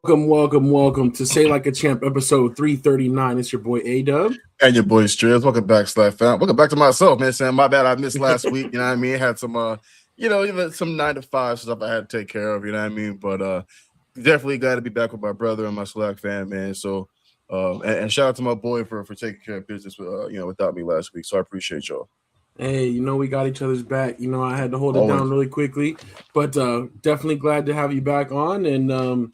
Welcome to Say Like a Champ, episode 339. It's your boy A-Dub. And your boy Striz. Welcome back, Slap Fam. Welcome back to myself, man. Sam, my bad. I missed last week. You know what I mean? Had some even some 9 to 5 stuff I had to take care of, you know what I mean? But definitely glad to be back with my brother and my Slack fan, man. So and shout out to my boy for taking care of business without me last week. So I appreciate y'all. Hey, we got each other's back. I had to hold it down really quickly, but definitely glad to have you back on and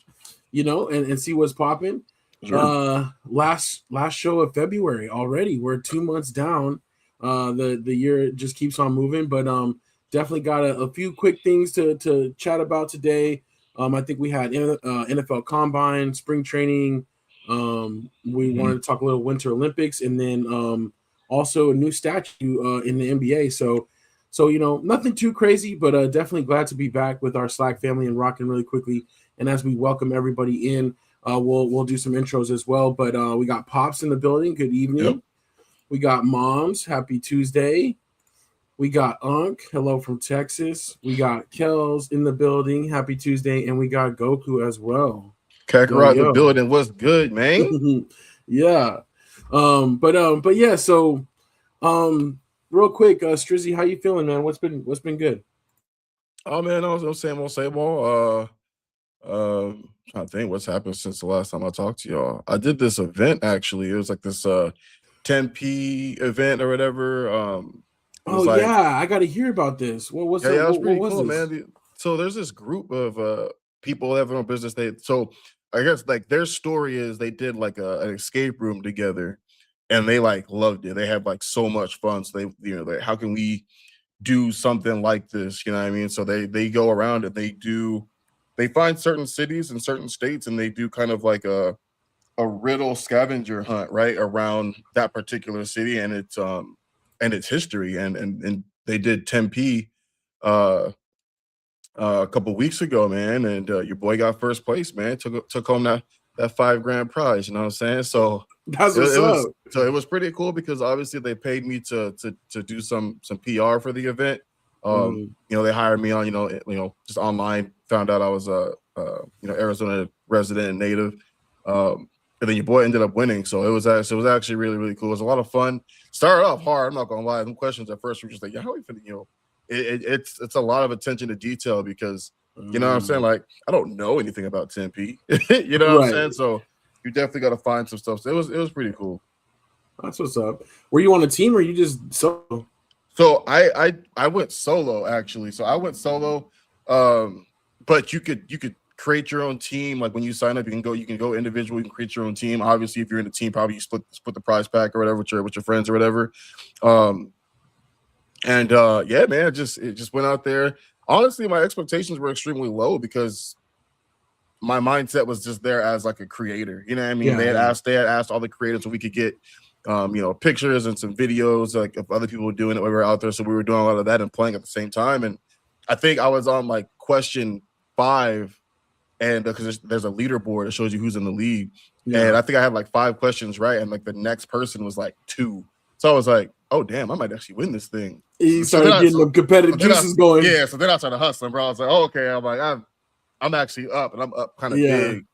and see what's popping. Sure. Last show of February already. We're 2 months down. The year just keeps on moving, but definitely got a few quick things to chat about today. I think we had NFL Combine, spring training. We wanted to talk a little Winter Olympics, and then also a new statue in the NBA. So nothing too crazy, but definitely glad to be back with our Slack family and rocking really quickly. And as we welcome everybody in, we'll do some intros as well. But we got Pops in the building. Good evening. Yep. We got Moms. Happy Tuesday. We got Unk. Hello from Texas. We got Kels in the building. Happy Tuesday. And we got Goku as well. Kakarot in the building. What's good, man? Yeah. But yeah. So, real quick, Strizzy, how you feeling, man? What's been good? Oh man, I was same old. Trying to think what's happened since the last time I talked to y'all. I did this event actually. It was like this 10P event or whatever. I got to hear about this. What was it? Yeah, it was pretty cool, man. So there's this group of people that have no business. I guess like their story is they did like an escape room together, and they like loved it. They had like so much fun. So they how can we do something like this? You know what I mean? So they go around and they find certain cities and certain states, and they do kind of like a riddle scavenger hunt right around that particular city and its history. And they did 10P a couple weeks ago, man. And your boy got first place, man. Took home that $5,000 prize. You know what I'm saying? So that's what's up. So it was pretty cool because obviously they paid me to do some PR for the event. They hired me on, just online, found out I was Arizona resident and native. And then your boy ended up winning. So it was actually really, really cool. It was a lot of fun. Started off hard, I'm not gonna lie. Some questions at first were just like, yeah, how are we finna, it's a lot of attention to detail because you know what I'm saying? Like, I don't know anything about 10P. You know what I'm saying? So you definitely gotta find some stuff. So it was pretty cool. That's what's up. Were you on a team or you just solo? So I went solo actually. So I went solo. But you could create your own team. Like when you sign up, you can go individual, you can create your own team. Obviously, if you're in a team, probably you split the prize pack or whatever with your friends or whatever. Yeah, man, it just went out there. Honestly, my expectations were extremely low because my mindset was just there as like a creator. You know what I mean? Yeah, they had asked all the creators so we could get pictures and some videos like of other people doing it when we were out there. So we were doing a lot of that and playing at the same time. And I think I was on like question 5, and because there's a leaderboard that shows you who's in the league. Yeah. And I think I had like 5 questions right, and like the next person was like 2. So I was like, oh damn, I might actually win this thing. You started getting the competitive juices going. Yeah, so then I started hustling, bro. I was like, oh, okay. I'm like, I'm actually up, and I'm up kind of big.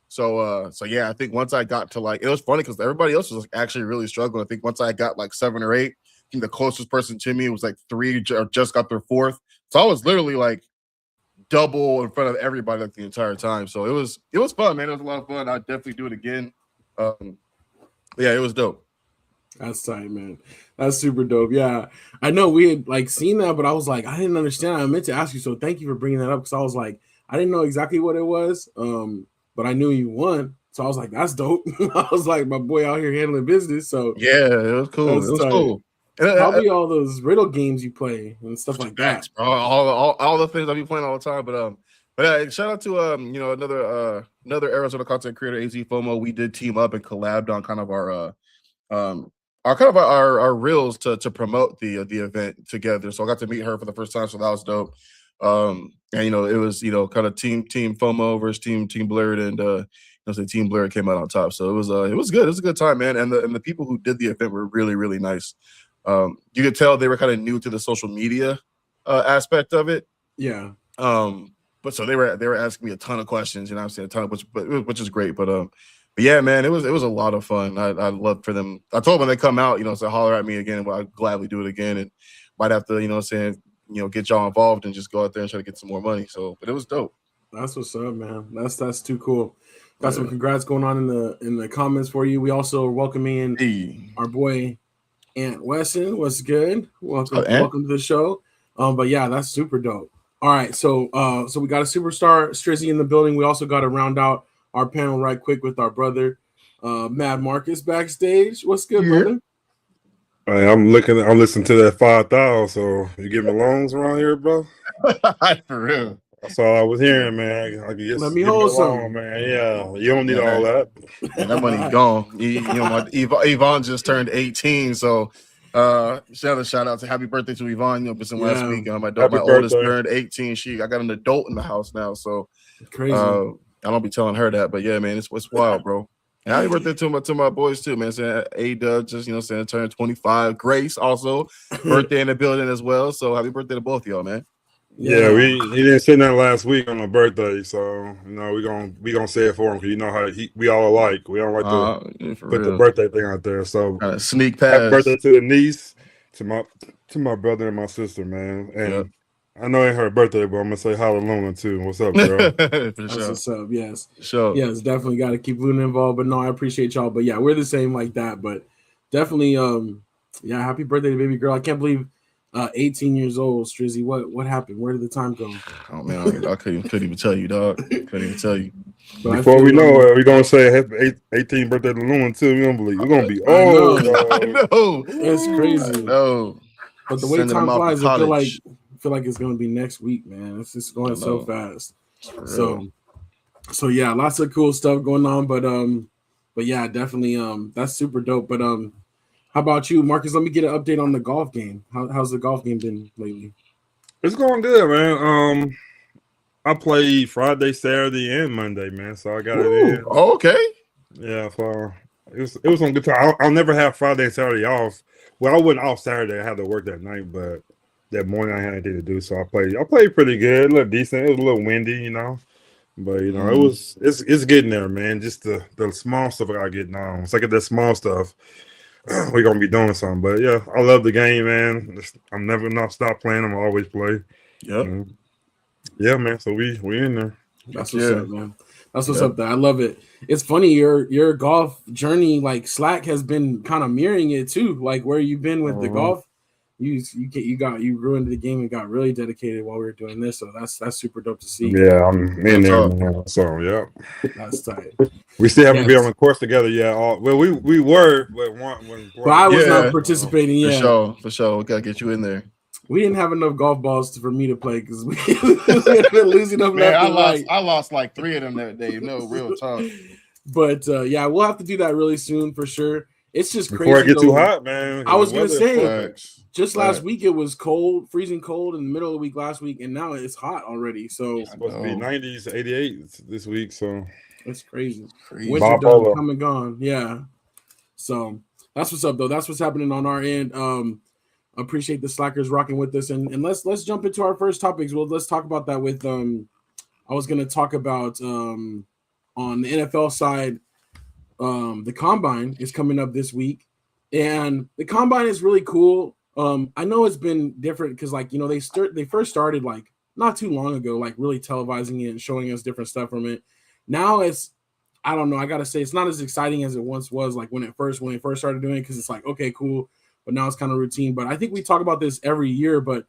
So yeah, I think once I got to like, it was funny because everybody else was like actually really struggling. I think once I got like 7 or 8, I think the closest person to me was like 3 just got their 4th. So I was literally like double in front of everybody like the entire time. So it was fun, man. It was a lot of fun. I'd definitely do it again. Yeah, it was dope. That's tight, man. That's super dope. Yeah, I know we had like seen that, but I was like, I didn't understand. I meant to ask you, so thank you for bringing that up because I was like, I didn't know exactly what it was, but I knew you won, so I was like, that's dope. I was like, my boy out here handling business. So yeah, it was cool. It was cool. Probably all those riddle games you play and stuff like that. All the things I be playing all the time, but shout out to another Arizona content creator, AZ FOMO. We did team up and collabed on kind of our reels to promote the event together. So I got to meet her for the first time, so that was dope. And it was kind of team FOMO versus team Blurred, and the team Blurred came out on top. So it was good. It was a good time, man. And the people who did the event were really, really nice. You could tell they were kind of new to the social media aspect of it. Yeah. but so they were asking me a ton of questions, you know what I'm saying, a ton of which is great. But yeah, man, it was a lot of fun. I love for them. I told them when they come out, you know, so holler at me again, and I'll gladly do it again, and might have to, you know what I'm saying, you know, get y'all involved and just go out there and try to get some more money. So, but it was dope. That's what's up, man. That's too cool. Got some congrats going on in the comments for you. We also are welcoming our boy Ant Wesson. What's good? Welcome to the show. But yeah, that's super dope. All right, so we got a superstar Strizzy in the building. We also got to round out our panel right quick with our brother Mad Marcus backstage. What's good, brother? Hey, I'm listening to that 5,000. So you give me loans around here, bro? For real. That's all I was hearing, man. Let me hold some, man. Yeah, you don't need all that. And that money gone. You know, Yvonne just turned 18, so shout out to happy birthday to Yvonne. You know, been last week. My oldest turned 18. I got an adult in the house now, so crazy. I don't be telling her that, but yeah, man, it's wild, bro. And happy birthday to my boys too, man. Saying A-Dub just, you know, saying turned 25. Grace also birthday in the building as well. So happy birthday to both of y'all, man. Yeah, he didn't say that last week on my birthday, so you know we gonna say it for him because you know how we all alike. We don't like to put the birthday thing out there. So sneak past. Happy birthday to the niece, to my brother and my sister, man. And I know it ain't her birthday, but I'm gonna say hi to Luna too. What's up, girl? What's up? Yes, yes, definitely got to keep Luna involved. But no, I appreciate y'all. But yeah, we're the same like that. But definitely, yeah, happy birthday to baby girl. I can't believe. 18 years old, Strizzy. What happened? Where did the time go? Oh man, I couldn't even tell you, dog. Couldn't even tell you. But before we know it, we're gonna say happy 18th birthday to Luna too. We don't believe we're gonna be old. I know. It's crazy. No, but the way time flies, I feel like it's gonna be next week, man. It's just going so fast. So yeah, lots of cool stuff going on. But yeah, definitely that's super dope. But how about you, Marcus? Let me get an update on the golf game. How's the golf game been lately? It's going good, man. I played Friday, Saturday, and Monday, man. So I got it in. Oh, okay. Yeah, so it was on good time. I'll never have Friday and Saturday off. Well, I wasn't off Saturday. I had to work that night, but that morning I had anything to do. So I played pretty good, a little decent. It was a little windy, you know. But you know, it's getting there, man. Just the small stuff I got getting on. It's like that small stuff. We're gonna be doing something, but yeah, I love the game, man. I'm never not stop playing. I'm always play. Yeah, man. So we in there. That's what's up, man. That's what's up. There, I love it. It's funny your golf journey, like Slack, has been kind of mirroring it too. Like where you've been with the golf, you grew into the game and got really dedicated while we were doing this. So that's super dope to see. Yeah, I'm in there now. So yeah, that's tight. We still haven't been on the course together yet. Well, we were, but I was not participating. For sure. We gotta get you in there. We didn't have enough golf balls for me to play because we had been losing them. Man, I lost like 3 of them that day. No, real talk. But yeah, we'll have to do that really soon for sure. It's just crazy. Before it gets too hot, man. I was gonna say, just last week it was cold, freezing cold in the middle of the week last week, and now it's hot already. So it's supposed to be 90s, 88 this week. So it's crazy. Winter done, come and gone. Yeah. So that's what's up, though. That's what's happening on our end. Appreciate the Slackers rocking with us, and let's jump into our first topics. Well, let's talk about that with I was gonna talk about on the NFL side. The combine is coming up this week, and the combine is really cool. I know it's been different because, like, you know, they first started like not too long ago, like really televising it and showing us different stuff from it. Now it's, I don't know, I gotta say it's not as exciting as it once was, like when they first started doing it, because it's like, okay, cool, but now it's kind of routine. But I think we talk about this every year, but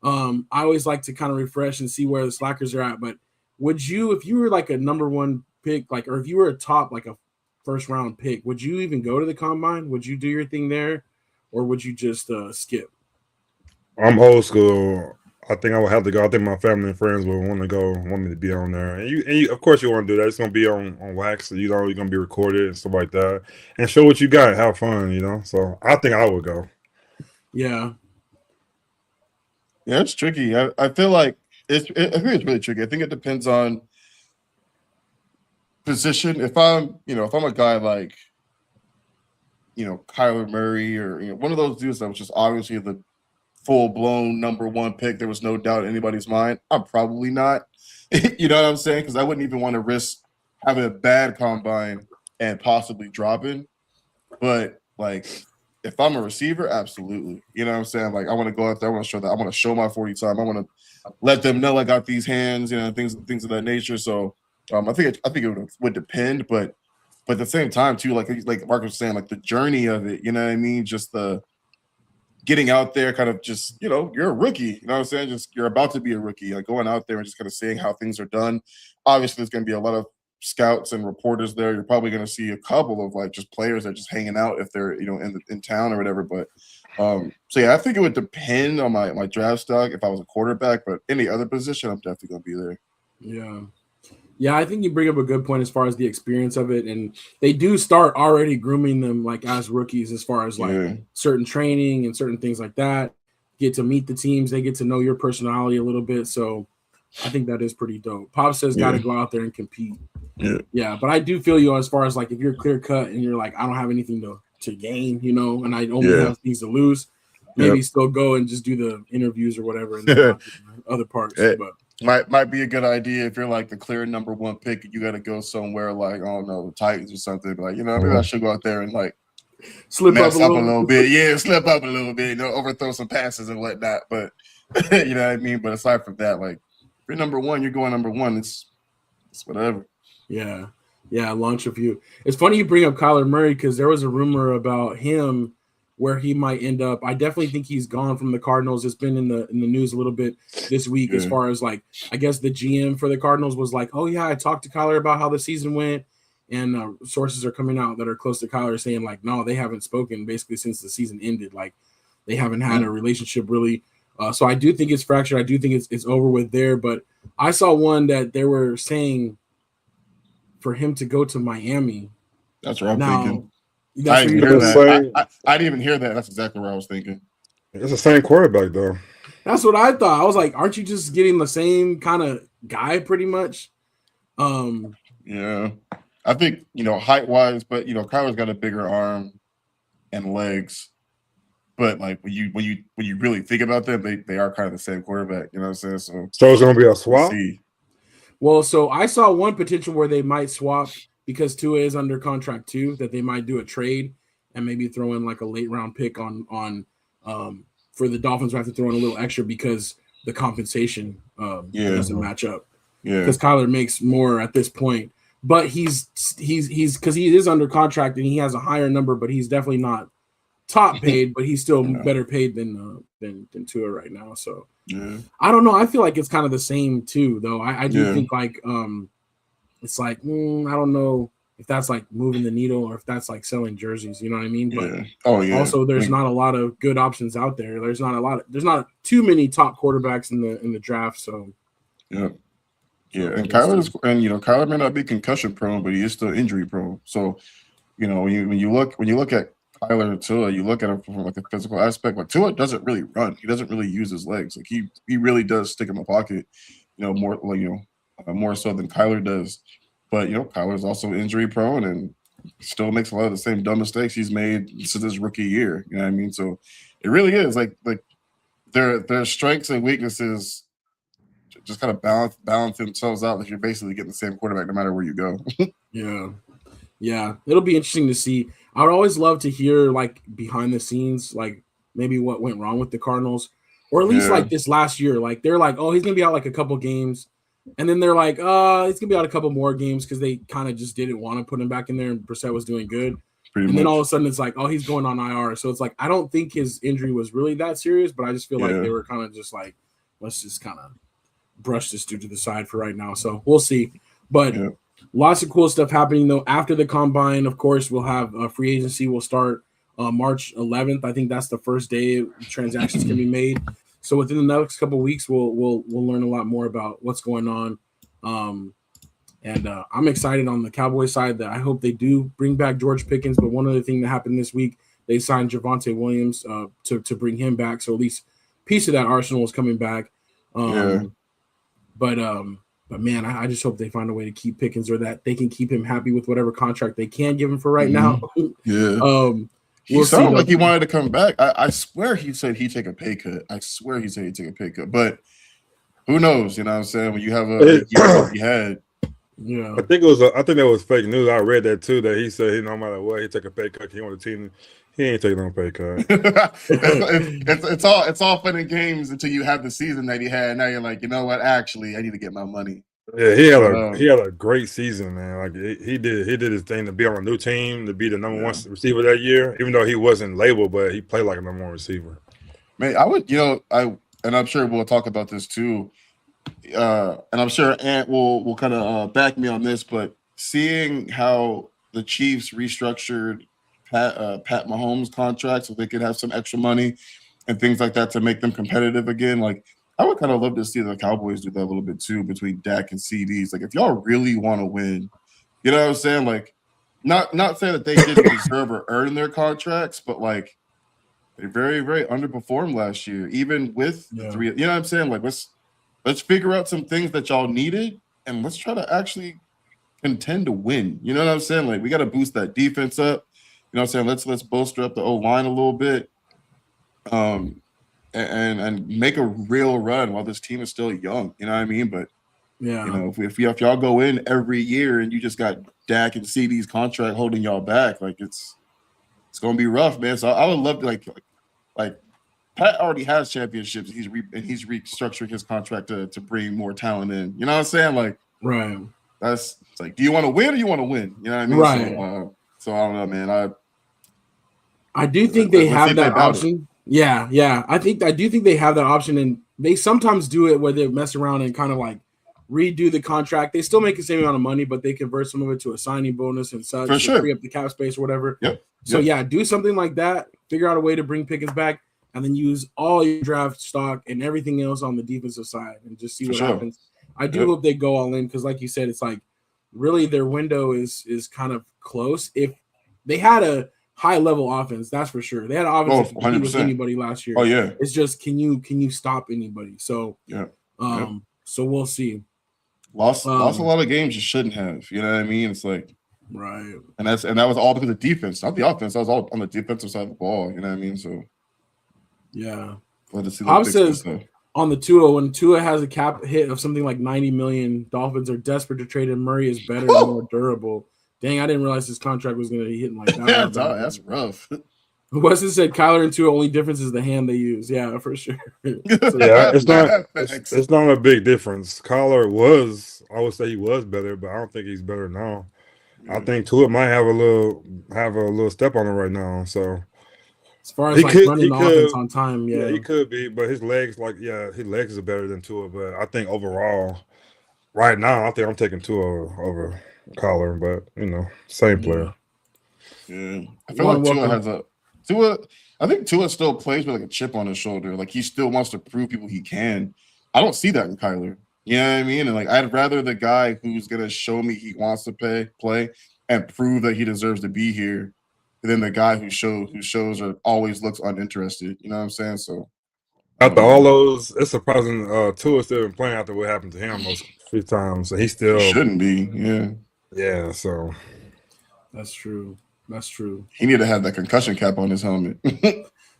I always like to kind of refresh and see where the Slackers are at. But would you, if you were like a number one pick, like, or if you were a top, like a first round pick, would you even go to the combine? Would you do your thing there, or would you just skip? I'm old school. I think I would have to go. I think my family and friends would want me to be on there. And you of course you want to do that. It's gonna be on wax, so you know you're gonna be recorded and stuff like that. And show what you got, have fun, you know. So I think I would go. Yeah. Yeah, it's tricky. I feel like I think it's really tricky. I think it depends on position. If I'm a guy like, you know, Kyler Murray, or, you know, one of those dudes that was just obviously the full-blown number one pick, there was no doubt in anybody's mind, I'm probably not. You know what I'm saying? Because I wouldn't even want to risk having a bad combine and possibly dropping. But like, if I'm a receiver, absolutely. You know what I'm saying? Like, I want to go out there. I want to show that. I want to show my 40 time. I want to let them know I got these hands. You know, things of that nature. So, I think it would depend, but at the same time too, like Mark was saying, like the journey of it. You know what I mean? Just the getting out there, kind of just, you know, you're a rookie. You know what I'm saying? Just you're about to be a rookie. Like going out there and just kind of seeing how things are done. Obviously, there's going to be a lot of scouts and reporters there. You're probably going to see a couple of like just players that are just hanging out if they're, you know, in town or whatever. But so yeah, I think it would depend on my draft stock if I was a quarterback, but any other position, I'm definitely going to be there. Yeah. Yeah, I think you bring up a good point as far as the experience of it, and they do start already grooming them like as rookies as far as like certain training and certain things like that. Get to meet the teams, they get to know your personality a little bit. So I think that is pretty dope. Pop says got to go out there and compete. Yeah, but I do feel you as far as like if you're clear cut and you're like I don't have anything to gain, you know, and I only have things to lose, maybe still go and just do the interviews or whatever in the other parts. But might be a good idea if you're like the clear number one pick. You got to go somewhere like, I don't know, the Titans or something. But like, you know, maybe I should go out there and like slip mess up a little bit. Yeah, slip up a little bit. You know, overthrow some passes and whatnot. But you know what I mean. But aside from that, like, if you're number one, you're going number one. It's whatever. Yeah, launch a few. It's funny you bring up Kyler Murray because there was a rumor about him where he might end up. I definitely think he's gone from the Cardinals. It's been in the news a little bit this week as far as like, I guess the GM for the Cardinals was like, oh yeah, I talked to Kyler about how the season went, and sources are coming out that are close to Kyler saying like, no, they haven't spoken basically since the season ended. Like they haven't had a relationship really. So I do think it's fractured. I do think it's over with there. But I saw one that they were saying for him to go to Miami. That's what I'm thinking. I didn't hear that. I didn't even hear that. That's exactly what I was thinking. It's the same quarterback, though. That's what I thought. I was like, aren't you just getting the same kind of guy pretty much? Yeah. I think, you know, height-wise, but, you know, Kyler's got a bigger arm and legs. But, like, when you really think about them, they are kind of the same quarterback. You know what I'm saying? So it's going to be a swap? Well, so I saw one potential where they might swap because Tua is under contract too, that they might do a trade and maybe throw in like a late round pick on for the Dolphins. Have to throw in a little extra because the compensation doesn't match up. Yeah, because Kyler makes more at this point, but he's because he is under contract and he has a higher number, but he's definitely not top paid, but he's still better paid than Tua right now. So I don't know. I feel like it's kind of the same too, though. I do think like it's like, I don't know if that's like moving the needle or if that's like selling jerseys, you know what I mean? But also there's not a lot of good options out there. There's not too many top quarterbacks in the draft. So and Kyler may not be concussion prone, but he is still injury prone. So, you know, when you look at Kyler and Tua, you look at him from like a physical aspect, but Tua doesn't really run. He doesn't really use his legs. Like he really does stick in the pocket, you know, more so than Kyler does. But, you know, Kyler's also injury prone and still makes a lot of the same dumb mistakes he's made since his rookie year. You know what I mean? So it really is like their strengths and weaknesses just kind of balance themselves out. Like you're basically getting the same quarterback no matter where you go. Yeah. It'll be interesting to see. I would always love to hear like behind the scenes, like maybe what went wrong with the Cardinals, or at least like this last year. Like they're like, oh, he's gonna be out like a couple games. And then they're like, he's going to be out a couple more games because they kind of just didn't want to put him back in there and Brissett was doing good. Then all of a sudden it's like, oh, he's going on IR. So it's like, I don't think his injury was really that serious, but I just feel like they were kind of just like, let's just kind of brush this dude to the side for right now. So we'll see. But lots of cool stuff happening, though. After the combine, of course, we'll have free agency will start March 11th. I think that's the first day transactions can be made. So within the next couple of weeks, we'll learn a lot more about what's going on, and I'm excited on the Cowboys side that I hope they do bring back George Pickens. But one other thing that happened this week, they signed Javonte Williams to bring him back. So at least a piece of that arsenal is coming back. But man, I just hope they find a way to keep Pickens or that they can keep him happy with whatever contract they can give him for right now. He sounded like he wanted to come back. I swear he said he'd take a pay cut. I swear he said he'd take a pay cut. But who knows? You know what I'm saying? When you have a year like he had. Yeah. I think that was fake news. I read that too, that he said no matter what, he took a pay cut. He on the team. He ain't taking no pay cut. it's all fun and games until you have the season that he had. Now you're like, you know what? Actually, I need to get my money. Yeah, he had a great season, man. Like he did his thing to be on a new team, to be the number one receiver that year. Even though he wasn't labeled, but he played like a number one receiver. Man, I would, and I'm sure we'll talk about this too. And I'm sure Ant will kind of back me on this, but seeing how the Chiefs restructured Pat Mahomes' contract so they could have some extra money and things like that to make them competitive again, like. I would kind of love to see the Cowboys do that a little bit too between Dak and CDs. Like, if y'all really want to win, you know what I'm saying? Like, not saying that they didn't deserve or earn their contracts, but like they very, very underperformed last year, even with the three. You know what I'm saying? Like, let's figure out some things that y'all needed and let's try to actually contend to win. You know what I'm saying? Like, we got to boost that defense up. You know what I'm saying? Let's bolster up the O-line a little bit. And make a real run while this team is still young. You know what I mean? But if y'all go in every year and you just got Dak and CD's contract holding y'all back, like it's gonna be rough, man. So I would love to like Pat already has championships. He's restructuring his contract to bring more talent in. You know what I'm saying? Like, right. It's like, do you want to win or you want to win? You know what I mean? Right. So I don't know, man. I do think they have that option. Yeah. I do think they have that option, and they sometimes do it where they mess around and kind of like redo the contract. They still make the same amount of money, but they convert some of it to a signing bonus and such to free up the cap space or whatever. Yep. So do something like that. Figure out a way to bring Pickens back, and then use all your draft stock and everything else on the defensive side, and just see what happens. I do hope they go all in because, like you said, it's like really their window is kind of close. If they had a high-level offense, that's for sure. They had an offense that could with anybody last year. Oh, yeah. It's just, can you stop anybody? So, so we'll see. Lost a lot of games you shouldn't have. You know what I mean? It's like, right. And that was all because of defense, not the offense. That was all on the defensive side of the ball. You know what I mean? So, yeah. Bob says on the Tua, when Tua has a cap hit of something like $90 million, Dolphins are desperate to trade him. Murray is better and more durable. Dang, I didn't realize his contract was going to be hitting like that. That's rough. Weston said Kyler and Tua, only difference is the hand they use. Yeah, for sure. It's not a big difference. Kyler I would say he was better, but I don't think he's better now. I think Tua might have a little step on it right now. So as far as running the offense on time, he could be, but his legs are better than Tua. But I think overall, right now, I think I'm taking Tua over Kyler, but same player. Yeah, I feel like I think Tua still plays with like a chip on his shoulder. Like, he still wants to prove people he can. I don't see that in Kyler. You know what I mean? And like, I'd rather the guy who's gonna show me he wants to play and prove that he deserves to be here than the guy who shows or always looks uninterested. You know what I'm saying? So after all those, it's surprising Tua still been playing after what happened to him those few times. So he still shouldn't be. Yeah. Yeah, so that's true. He need to have that concussion cap on his helmet.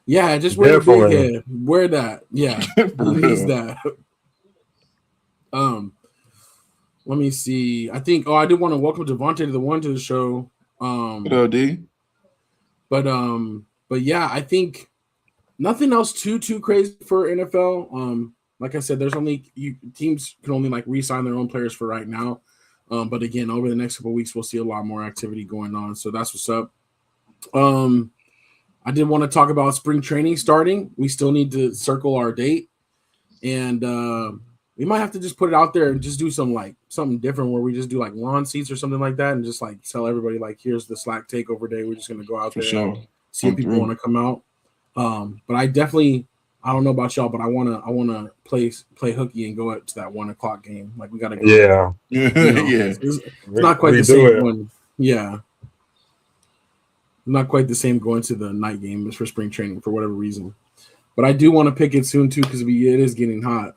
Yeah, just wear the big head. Wear that. Yeah, use that. Let me see. I think. I did want to welcome Devontae to the show. Hello, D. But yeah, I think nothing else too crazy for NFL. Like I said, there's only teams can only like re-sign their own players for right now. But again, over the next couple of weeks, we'll see a lot more activity going on. So that's what's up. I did want to talk about spring training starting. We still need to circle our date. And we might have to just put it out there and just do something different where we just do like lawn seats or something like that and just like tell everybody like, here's the Slack takeover day. We're just going to go out there and see if people want to come out. But I don't know about y'all, but I wanna play hooky and go up to that 1 o'clock game. Like, we gotta go. Yeah. It's not quite the same one. Yeah. Not quite the same going to the night game for spring training for whatever reason. But I do want to pick it soon too because it is getting hot.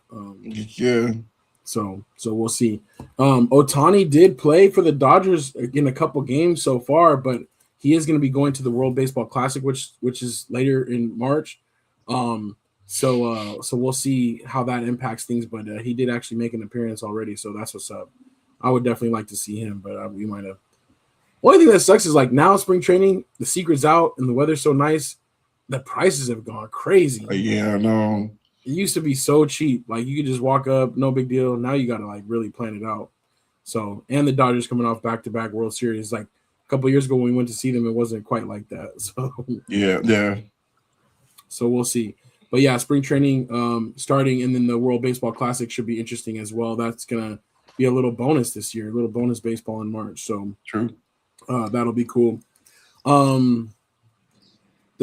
So we'll see. Ohtani did play for the Dodgers in a couple games so far, but he is going to be going to the World Baseball Classic, which is later in March. So we'll see how that impacts things. But he did actually make an appearance already, so that's what's up. I would definitely like to see him, but we might have. Only thing that sucks is like now spring training, the secret's out and the weather's so nice, the prices have gone crazy. Yeah, I know. It used to be so cheap, like you could just walk up, no big deal. Now you got to like really plan it out. So, and the Dodgers coming off back-to-back World Series, like a couple of years ago when we went to see them, it wasn't quite like that. So yeah. So we'll see. But yeah, spring training starting, and then the World Baseball Classic should be interesting as well. That's gonna be a little bonus this year, a little bonus baseball in March. So True. That'll be cool. The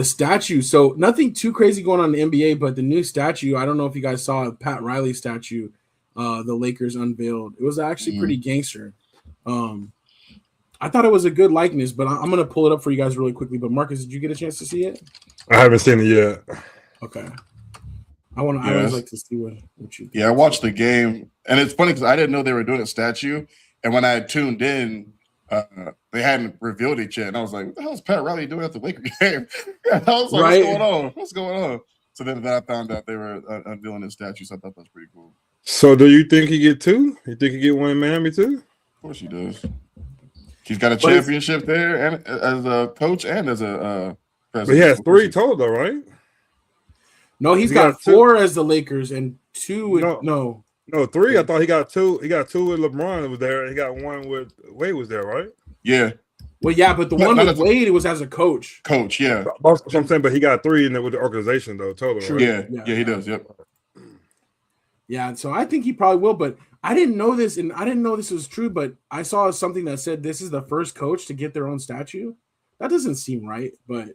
statue. So nothing too crazy going on in the NBA, but the new statue. I don't know if you guys saw a Pat Riley statue. The Lakers unveiled. It was actually pretty gangster. I thought it was a good likeness, but I'm gonna pull it up for you guys really quickly. But Marcus, did you get a chance to see it? I haven't seen it yet. Okay. I always like to see what you think. Yeah, I watched the game, and it's funny because I didn't know they were doing a statue, and when I tuned in, they hadn't revealed it yet, and I was like, "What the hell is Pat Riley doing at the Laker game?" I was like, Right. What's going on?" So then I found out they were unveiling his statue, so I thought that was pretty cool. So do you think he get two? You think he get one in Miami too? Of course he does. He's got a championship there, and as a coach and as a president. But he has 3 total, though, right? No, he's got 4 as the Lakers and 2 with no 3. I thought he got 2. He got 2 with LeBron was there. He got 1 with Wade was there, right? Yeah. Well, yeah, but the one with Wade, it was as a coach. Coach, yeah. That's what I'm saying, but he got 3 in there with the organization, though, total. True. Right? Yeah, he does. Yep. Yeah, so I think he probably will, but I didn't know this, and I didn't know this was true, but I saw something that said this is the first coach to get their own statue. That doesn't seem right, but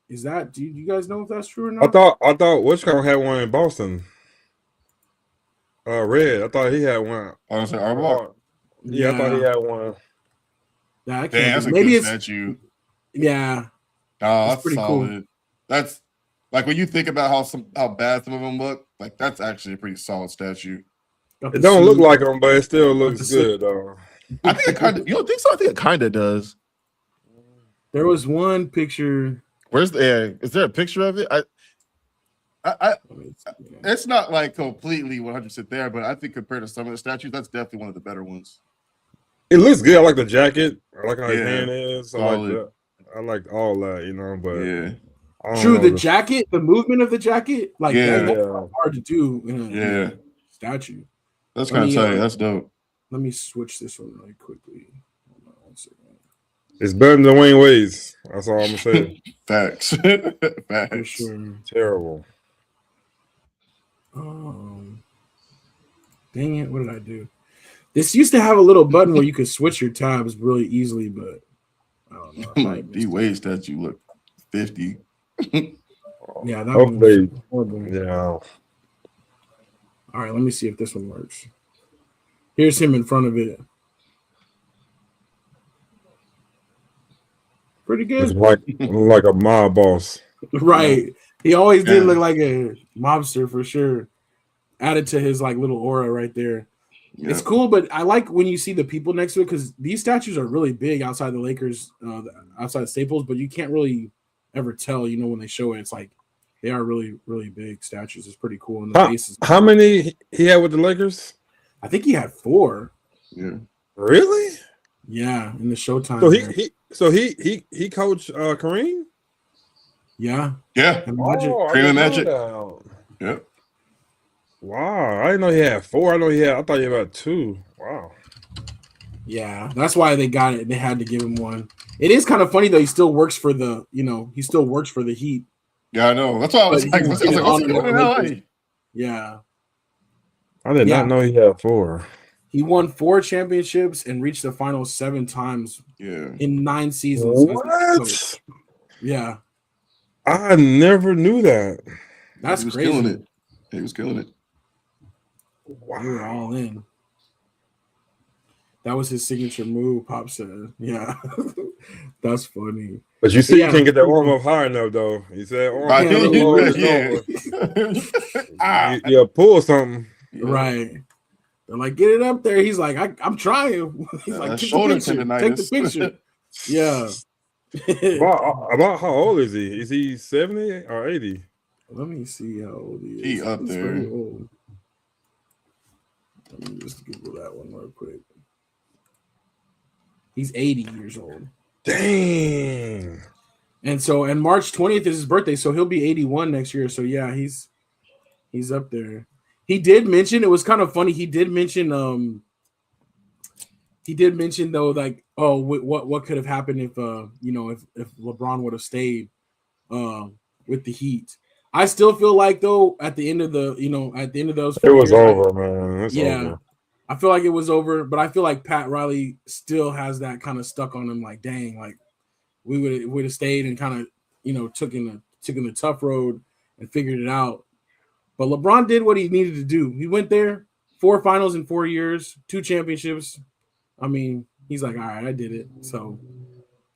is that? Do you guys know if that's true or not? I thought Wishcom had one in Boston. Red. I thought he had one. I was like, Arbach. Yeah, I thought he had one. Yeah, that's a good statue. Yeah. Oh, that's pretty solid. cool. That's like when you think about how bad some of them look. Like that's actually a pretty solid statue. It don't look like them, but it still looks good, though. I think it kind of. You don't think so? I think it kind of does. There was one picture. Where's the? Is there a picture of it? It's not like completely 100% there, but I think compared to some of the statues, that's definitely one of the better ones. It looks good. I like the jacket. I like how his hand is. Solid. I like all that, but yeah. True, the jacket, the movement of the jacket, like that's hard to do in a statue. That's kind of tight. That's dope. Let me switch this one really quickly. Hold on 1 second. It's better than Dwayne Wade's. That's all I'm gonna say. Facts. Facts. For sure. Terrible. Dang it! What did I do? This used to have a little button where you could switch your tabs really easily, but I don't know. Like D Wade statue look 50. Yeah, that one was horrible. Yeah. All right, let me see if this one works. Here's him in front of it. Pretty good. It's like a mob boss. Right. He always did look like a mobster for sure. Added to his like little aura right there. Yeah. It's cool, but I like when you see the people next to it because these statues are really big outside the Lakers, outside Staples, but you can't really ever tell, when they show it. It's like they are really, really big statues. It's pretty cool. And the faces. How many he had with the Lakers? I think he had 4. Yeah. Really? Yeah, in the Showtime. So he coached Kareem? Yeah. Yeah. Kareem and Magic. Yeah. Wow, I didn't know he had 4. I thought he had 2. Wow. Yeah, that's why they got it. They had to give him 1. It is kind of funny though. He still works for the, he still works for the Heat. Yeah, I know. That's why I was like, what's going on? Yeah. I did not know he had 4. He won 4 championships and reached the finals 7 times. In 9 seasons. What? Yeah. I never knew that. That's crazy. Killing it. He was killing it. Wow. We were all in. That was his signature move, Pop said. Yeah. That's funny. But you see, you can't get that arm up high enough, though. He said, you pull something. Right. They're like, get it up there. He's like, I'm trying. He's like, take the picture. Yeah. About how old is he? Is he 70 or 80? Let me see how old he is. He up He's there. very old. Let me just Google that one real quick. He's 80 years old. Dang. And March 20th is his birthday, so he'll be 81 next year. So yeah, he's up there. He did mention, it was kind of funny. He did mention though, like, oh, what could have happened if if LeBron would have stayed with the Heat. I still feel like though at the end of those It was 4 years, over, man. It's over. I feel like it was over, but I feel like Pat Riley still has that kind of stuck on him. Like, dang, like we would have stayed and kind of taken the tough road and figured it out. But LeBron did what he needed to do. He went there, 4 finals in 4 years, 2 championships. I mean, he's like, all right, I did it. So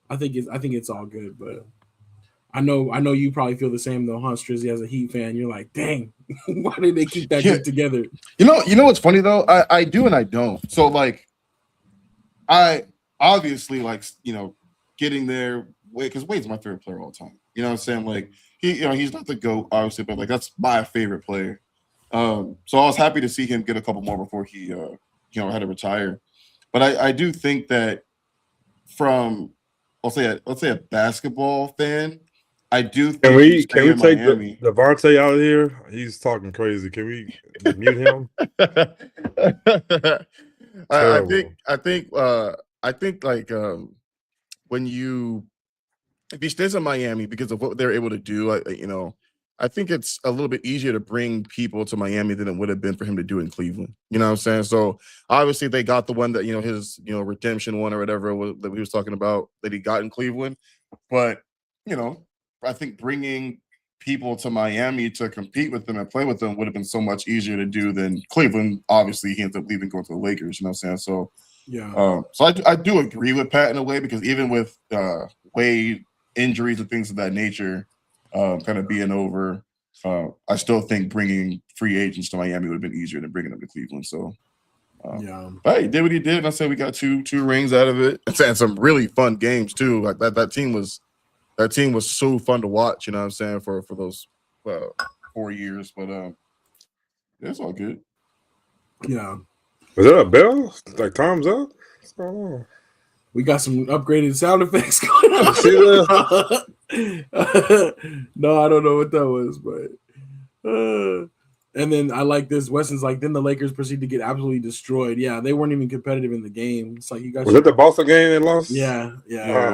I think it's all good. But I know you probably feel the same though, huh, Strizzy, as a Heat fan. You're like, dang, why did they keep that group together? You know what's funny though? I do and I don't. So like, I obviously like getting there. Because Wade's my favorite player all the time. You know what I'm saying? Like he's not the GOAT, obviously, but like that's my favorite player. So I was happy to see him get a couple more before he had to retire. But I do think that from let's say a basketball fan, I do think can we take Miami. Devontae out of here? He's talking crazy. Can we mute him? I think like when if he stays in Miami because of what they're able to do, I think it's a little bit easier to bring people to Miami than it would have been for him to do in Cleveland. You know what I'm saying? So obviously they got the one that, his, redemption one or whatever that we was talking about that he got in Cleveland. But, I think bringing people to Miami to compete with them and play with them would have been so much easier to do than Cleveland. Obviously he ended up leaving, going to the Lakers, you know what I'm saying? So, yeah. So I do agree with Pat in a way, because even with Wade injuries and things of that nature, kind of being over, I still think bringing free agents to Miami would have been easier than bringing them to Cleveland. So, but he did what he did, and I said we got two rings out of it, and some really fun games too. Like that team was so fun to watch. You know what I'm saying, for those 4 years. But it's all good. Yeah. Was that a bell? Like time's up? What's going on? We got some upgraded sound effects going on. See that? No, I don't know what that was, but and then I like this. Weston's like, then the Lakers proceed to get absolutely destroyed. Yeah, they weren't even competitive in the game. It's like you guys. Was it the Boston game they lost? Yeah.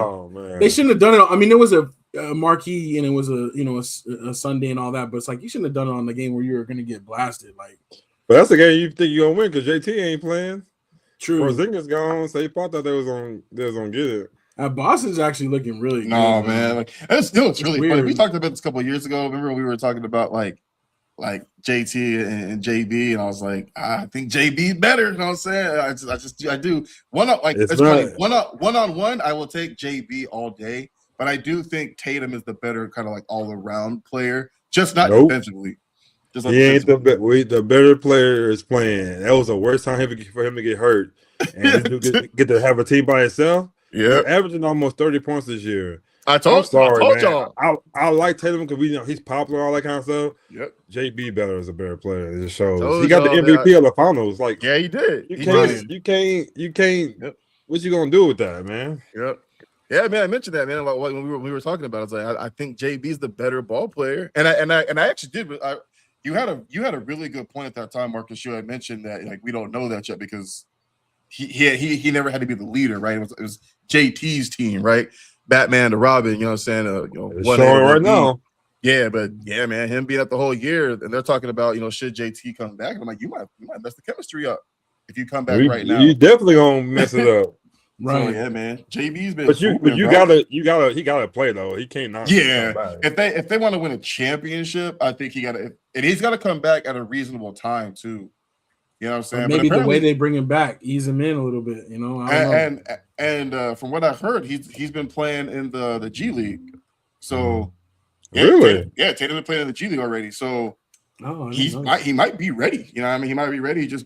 Oh man, they shouldn't have done it. I mean, it was a marquee and it was a Sunday and all that, but it's like you shouldn't have done it on the game where you were going to get blasted. Like, but that's the game you think you're gonna win because JT ain't playing. True. Porzingis gone, so he thought that they was gonna get it. Boston's actually looking really good. No, man. Like, it's really funny. We talked about this a couple of years ago. Remember we were talking about like JT and JB, and I was like, I think JB's better. You know what I'm saying? I do. One-on-one, I will take JB all day, but I do think Tatum is the better kind of like all-around player, just not defensively. He ain't the better player is playing. That was the worst time for him to get hurt. And get to have a team by himself. Yeah, averaging almost 30 points this year. I told y'all. I like Tatum because he's popular, all that kind of stuff. Yep. JB better is a better player. It just shows. He got the MVP of the finals. Like, yeah, he did. You can't. Yep. What you gonna do with that, man? Yep. Yeah, man. I mentioned that, man. Like, when we were talking about it, I was like, I think JB's the better ball player, and I actually did. You had a really good point at that time, Marcus. You had mentioned that like we don't know that yet because he never had to be the leader, right? It was JT's team, right? Batman to Robin, you know what I'm saying? It's showing right now. Yeah, but yeah, man, him being up the whole year, and they're talking about should JT come back? And I'm like, you might mess the chemistry up if you come back right now. You definitely gonna mess it up. Right, so, yeah, man. JB's been, but he gotta play though. He can't not. Yeah, if they want to win a championship, I think he's got to come back at a reasonable time too. You know what I'm saying? Or maybe the way they bring him back, ease him in a little bit. You know, and from what I've heard, he's been playing in the G League. So really, Tatum been playing in the G League already. So he might be ready. You know, what I mean, he might be ready. Just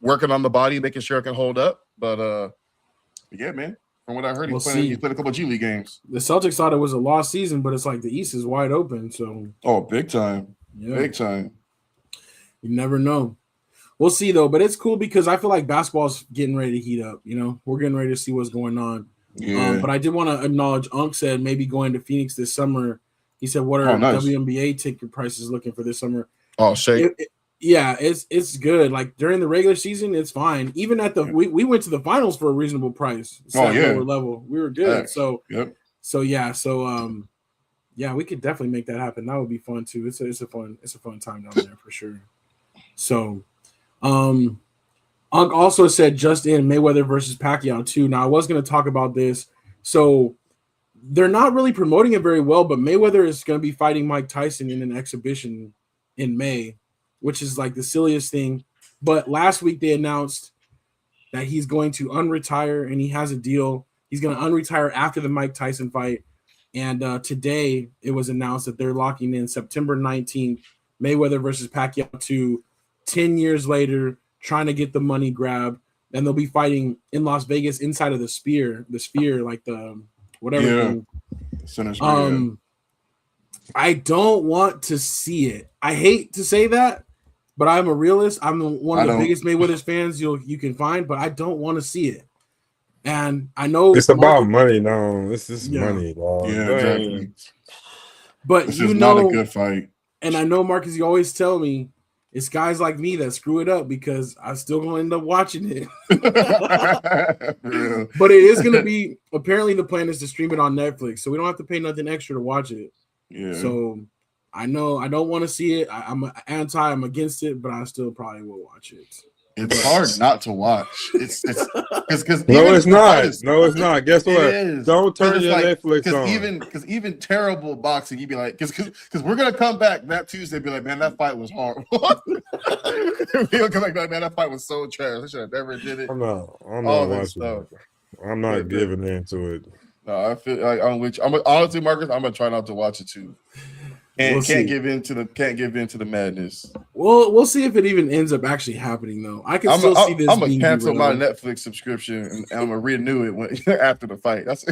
working on the body, making sure it can hold up. But yeah, man, From what I heard, We'll he see. played a couple of G League games. The Celtics thought it was a lost season, but it's like the East is wide open. So Big time. yeah, Big time. you never know. We'll see though, but it's cool because I feel like basketball's getting ready to heat up. We're getting ready to see what's going on. Yeah. But I did want to acknowledge Unc said maybe going to Phoenix this summer. He said, "What are nice. WNBA ticket prices looking for this summer?" Oh, Shay. Yeah, it's good. Like during the regular season, it's fine. Even at we went to the finals for a reasonable price. Lower level, we were good. Right. So Yep. Yeah, we could definitely make that happen. That would be fun too. It's a fun time down there for sure. So, Unc also said just in Mayweather versus Pacquiao too. Now I was going to talk about this. So they're not really promoting it very well, but Mayweather is going to be fighting Mike Tyson in an exhibition in May, which is like the silliest thing. But last week they announced that he's going to unretire and he has a deal. He's going to unretire after the Mike Tyson fight. And today it was announced that they're locking in September 19th, Mayweather versus Pacquiao 2, 10 years later, trying to get the money grab. And they'll be fighting in Las Vegas inside of the sphere, like the whatever thing. I don't want to see it. I hate to say that, but I'm a realist. I'm one of the biggest Mayweather fans you can find, but I don't want to see it. And I know it's about money now. This is money, dog. Yeah, exactly. But this is not a good fight. And I know, Marcus, you always tell me it's guys like me that screw it up because I'm still going to end up watching it. But it is going to be, apparently the plan is to stream it on Netflix, so we don't have to pay nothing extra to watch it. Yeah. So I know I don't want to see it. I'm against it, but I still probably will watch it. It's hard not to watch. It's because no, it's not. Guess what? Don't turn your Netflix on. Because even terrible boxing, you'd be like, because we're gonna come back that Tuesday, and be like, man, that fight was horrible. We'll come back, man, that fight was so trash. I should have never did it. I'm not watching it. I'm not giving into it. No, I feel like honestly, Marcus, I'm gonna try not to watch it too. And can't give in to the madness. We'll see if it even ends up actually happening, though. I can still see this. I'm gonna cancel my Netflix subscription and I'm gonna renew it after the fight. That's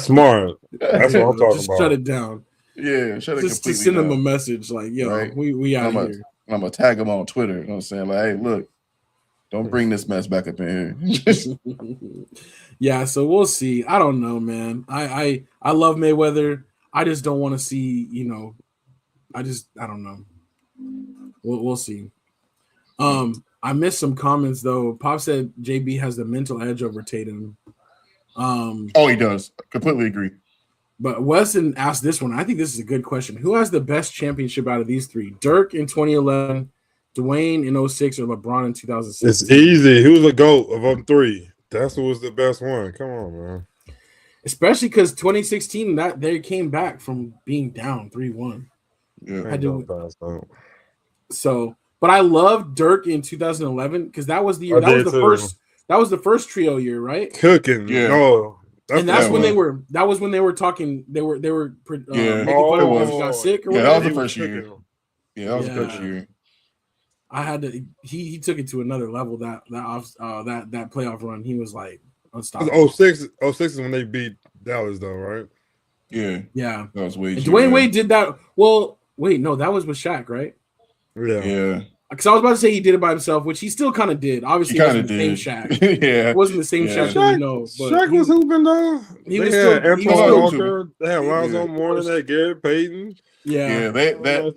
smart. That's what I'm talking about. Shut it down. Yeah, shut it. Just to send them a message like, "Yo, right? we out here." I'm gonna tag them on Twitter. You know what I'm saying? Like, hey, look, don't bring this mess back up in here. Yeah, so we'll see. I don't know, man. I love Mayweather. I just don't want to see, I don't know. We'll see. I missed some comments though. Pop said JB has the mental edge over Tatum. He does. Completely agree. But Weston asked this one. I think this is a good question. Who has the best championship out of these three? Dirk in 2011, Dwayne in 2006, or LeBron in 2006? It's easy. Who's the GOAT of them three? That's who was the best one. Come on, man. Especially because 2016, that they came back from being down 3-1. Yeah. So, but I love Dirk in 2011 because that was the year. That was the first trio year, right? Cooking. Yeah. No. That was when they were talking. They were making fun of him got sick or whatever. That was the first year. Yeah, that was the first year. I had to. He took it to another level. That playoff run, he was like unstoppable. 06 is when they beat Dallas, though, right? Yeah. That was Wade. Dwayne Wade did that. Well, wait, no, that was with Shaq, right? Yeah. Because I was about to say he did it by himself, which he still kind of did. Obviously, it wasn't the same Shaq. Yeah, it wasn't the same Shaq that we know. But Shaq was hooping though. He was still Walker. They had Lonzo Moore, they had Gary Payton. Yeah.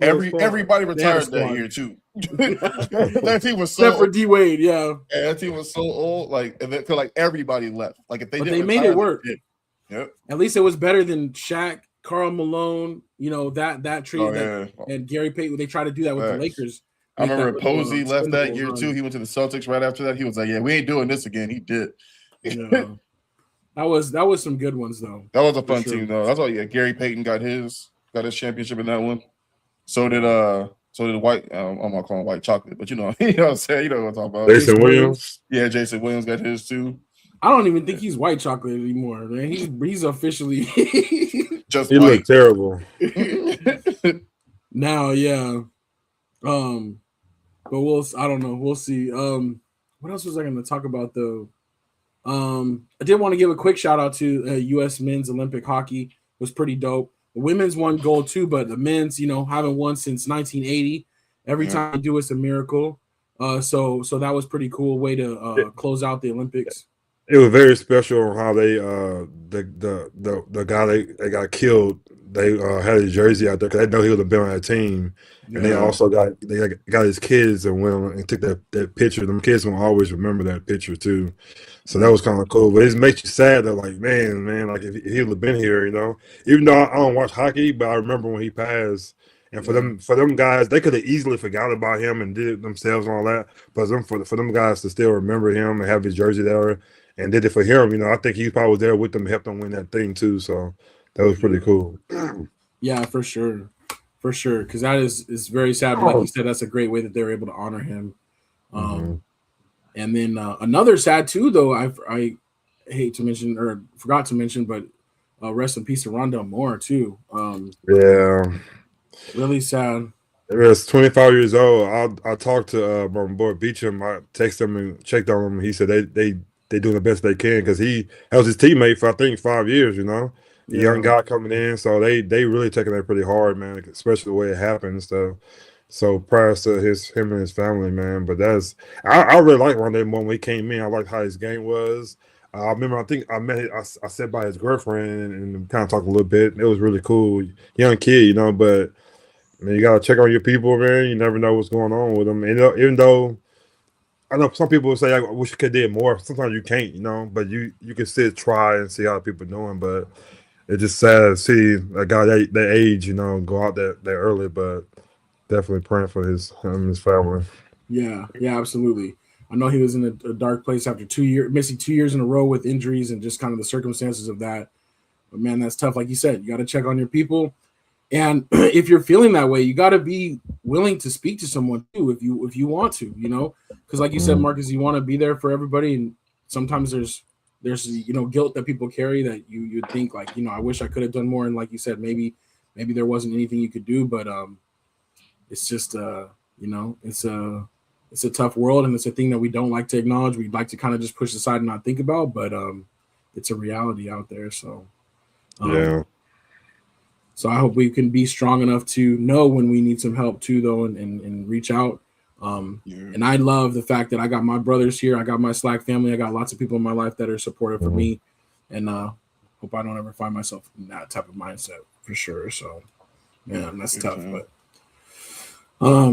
Everybody retired that year too. That team was so except for D Wade. Yeah, that team was so old. Like, and feel like everybody left. Like, if they they made it work. Yep. At least it was better than Shaq, Karl Malone. That trio and Gary Payton. They tried to do that with the Lakers. I remember Posey left that year too. He went to the Celtics right after that. He was like, "Yeah, we ain't doing this again." He did. Yeah. That was some good ones though. That was a fun team though. That's all. Yeah, Gary Payton got his championship in that one. So did White. I'm gonna call him White Chocolate, but you know what I'm saying. You know what I'm talking about. Jason Williams. Yeah, Jason Williams got his too. I don't even think he's White Chocolate anymore, man. He's officially just. He looked terrible. Now, yeah. But I don't know. We'll see. What else was I going to talk about though? I did want to give a quick shout out to U.S. men's Olympic hockey. It was pretty dope. The women's won gold too, but the men's, haven't won since 1980. Every time they do, it's a miracle. So that was pretty cool way to close out the Olympics. It was very special how they the guy they got killed. They had his jersey out there because they know he would have been on that team, and they also got his kids and went and took that picture. Them kids will always remember that picture too. So that was kind of cool. But it makes you sad that like man, like if he would have been here, Even though I don't watch hockey, but I remember when he passed. And for them guys, they could have easily forgot about him and did it themselves and all that. But for them guys to still remember him and have his jersey there and did it for him, I think he probably was there with them to help them win that thing too. So that was pretty cool. Yeah, for sure. Because that is very sad. But like you said, that's a great way that they were able to honor him. And then another sad too, though, I hate to mention or forgot to mention, but rest in peace to Rondell Moore too. Really sad. He was 25 years old. I talked to my boy Beecham. I texted him and checked on him. He said they doing the best they can because he was his teammate for I think 5 years. The young guy coming in, so they really taking that pretty hard, man. Especially the way it happened. So prayers to him and his family, man. But I really like Rondell Moore when he came in. I liked how his game was. I remember, I think I met. I sat by his girlfriend and kind of talked a little bit. It was really cool, young kid, but. Man, you gotta check on your people, man. You never know what's going on with them. And even though I know some people will say, "I wish you could do more." Sometimes you can't, but you can still try and see how people doing. But it's just sad to see a guy that age, go out that early. But definitely praying for him and his family. Yeah, absolutely. I know he was in a dark place after missing 2 years in a row with injuries and just kind of the circumstances of that. But man, that's tough. Like you said, you got to check on your people. And if you're feeling that way, you got to be willing to speak to someone too, if you want to, because like you said, Marcus, you want to be there for everybody. And sometimes there's guilt that people carry that you think like, I wish I could have done more. And like you said, maybe there wasn't anything you could do, but it's just, it's a tough world. And it's a thing that we don't like to acknowledge. We'd like to kind of just push aside and not think about, but it's a reality out there. So, So I hope we can be strong enough to know when we need some help too, though, and reach out. And I love the fact that I got my brothers here. I got my Slack family. I got lots of people in my life that are supportive for me. And hope I don't ever find myself in that type of mindset for sure. So, that's tough. But all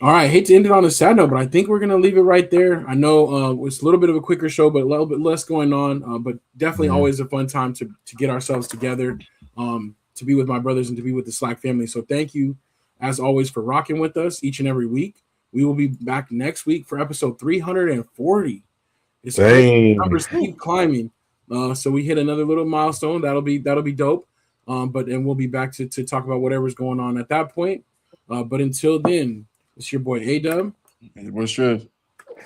right. I hate to end it on a sad note, but I think we're going to leave it right there. I know it's a little bit of a quicker show, but a little bit less going on. But definitely always a fun time to get ourselves together. To be with my brothers and to be with the Slack family. So thank you, as always, for rocking with us each and every week. We will be back next week for episode 340. It's numbers keep climbing. So we hit another little milestone. That'll be dope. But we'll be back to talk about whatever's going on at that point. But until then, it's your boy A-Dub. What's your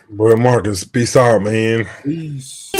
boy Marcus? Peace out, man. Peace.